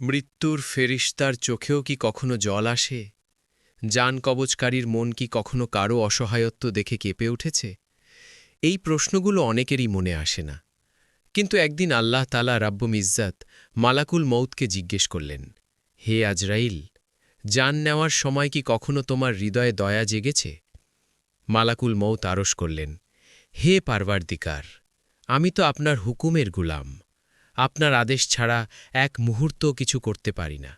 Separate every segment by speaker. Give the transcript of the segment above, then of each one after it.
Speaker 1: মৃত্যুর ফেরিস্তার চোখেও কি কখনো জল আসে? জান কবচকারীর মন কি কখনো কারও অসহায়ত্ব দেখে কেঁপে উঠেছে? এই প্রশ্নগুলো অনেকেরই মনে আসে না। কিন্তু একদিন আল্লাহ তাআলা রাব্বুল ইজ্জত মালাকুল মউতকে জিজ্ঞেস করলেন, হে আজরাইল, জান নেওয়ার সময় কি কখনো তোমার হৃদয়ে দয়া জেগেছে? মালাকুল মউত আরশ করলেন, হে পারওয়ারদিগার, আমি তো আপনার হুকুমের গুলাম। আপনার আদেশ ছাড়া এক মুহূর্তও কিছু করতে পারি না।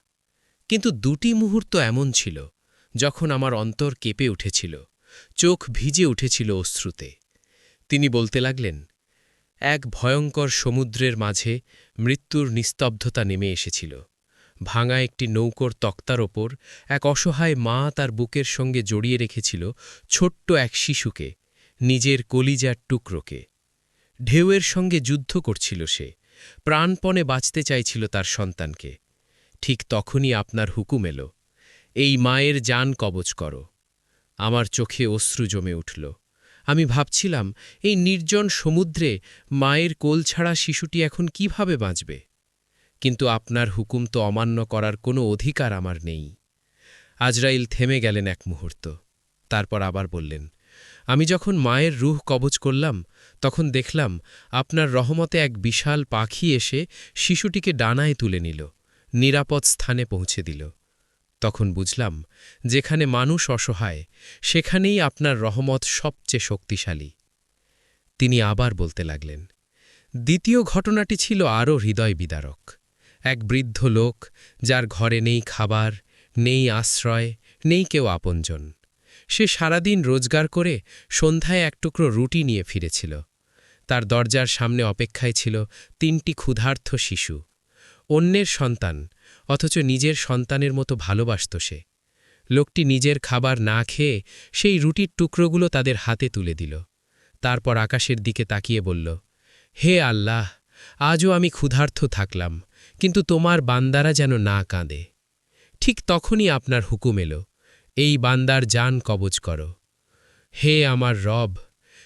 Speaker 1: কিন্তু দুটি মুহূর্ত এমন ছিল যখন আমার অন্তর কেঁপে উঠেছিল, চোখ ভিজে উঠেছিল অশ্রুতে। তিনি বলতে লাগলেন, এক ভয়ঙ্কর সমুদ্রের মাঝে মৃত্যুর নিস্তব্ধতা নেমে এসেছিল। ভাঙা একটি নৌকোর তক্তার ওপর এক অসহায় মা তার বুকের সঙ্গে জড়িয়ে রেখেছিল ছোট্ট এক শিশুকে, নিজের কলিজার টুকরোকে। ঢেউয়ের সঙ্গে যুদ্ধ করছিল সে, প্রাণপণে বাঁচতে চাইছিল তার সন্তানকে। ঠিক তখনই আপনার হুকুম এলো, এই মায়ের জান কবচ করো। আমার চোখে অশ্রু জমে উঠল। আমি ভাবছিলাম, এই নির্জন সমুদ্রে মায়ের কোল ছাড়া শিশুটি এখন কিভাবে বাঁচবে? কিন্তু আপনার হুকুম তো অমান্য করার কোনো অধিকার আমার নেই। আজরাইল থেমে গেলেন এক মুহূর্ত, তারপর আবার বললেন, আমি যখন মায়ের রুহ কবচ করলাম, তখন দেখলাম আপনার রহমতে এক বিশাল পাখি এসে শিশুটিকে ডানায় তুলে নিল, নিরাপদ স্থানে পৌঁছে দিল। তখন বুঝলাম, যেখানে মানুষ অসহায়, সেখানেই আপনার রহমত সবচেয়ে শক্তিশালী। তিনি আবার বলতে লাগলেন, দ্বিতীয় ঘটনাটি ছিল আরও হৃদয় বিদারক। এক বৃদ্ধ লোক, যার ঘরে নেই খাবার, নেই আশ্রয়, নেই কেউ আপনজন। সে সারাদিন রোজগার করে সন্ধ্যায় এক টুকরো রুটি নিয়ে ফিরেছিল। তার দরজার সামনে অপেক্ষায় ছিল ৩টি ক্ষুধার্ত শিশু, অন্যের সন্তান, অথচ নিজের সন্তানের মতো ভালোবাসত সে। লোকটি নিজের খাবার না খেয়ে সেই রুটির টুকরোগুলো তাদের হাতে তুলে দিল। তারপর আকাশের দিকে তাকিয়ে বলল, হে আল্লাহ, আজও আমি ক্ষুধার্ত থাকলাম, কিন্তু তোমার বান্দারা যেন না কাঁদে। ঠিক তখনই আপনার হুকুম এলো, এই বান্দার জান কবজ করো। হে আমার রব,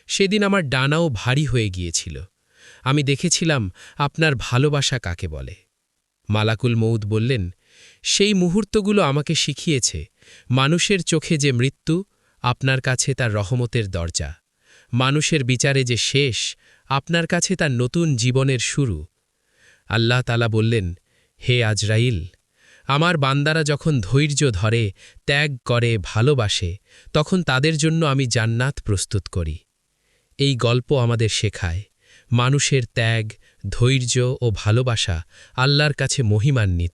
Speaker 1: সেদিন আমার ডানাও ভারী হয়ে গিয়েছিল। আমি দেখেছিলাম আপনার ভালোবাসা কাকে বলে। মালাকুল মউত বললেন, সেই মুহূর্তগুলো আমাকে শিখিয়েছে, মানুষের চোখে যে মৃত্যু, আপনার কাছে তার রহমতের দরজা। মানুষের বিচারে যে শেষ, আপনার কাছে তার নতুন জীবনের শুরু। আল্লাহ তাআলা বললেন, হে আজরাইল, আমার বান্দারা যখন ধৈর্য ধরে, ত্যাগ করে, ভালোবাসে, তখন তাদের জন্য আমি জান্নাত প্রস্তুত করি। এই গল্প আমাদের শেখায়, মানুষের ত্যাগ, ধৈর্য ও ভালোবাসা আল্লাহর কাছে মহিমান্বিত।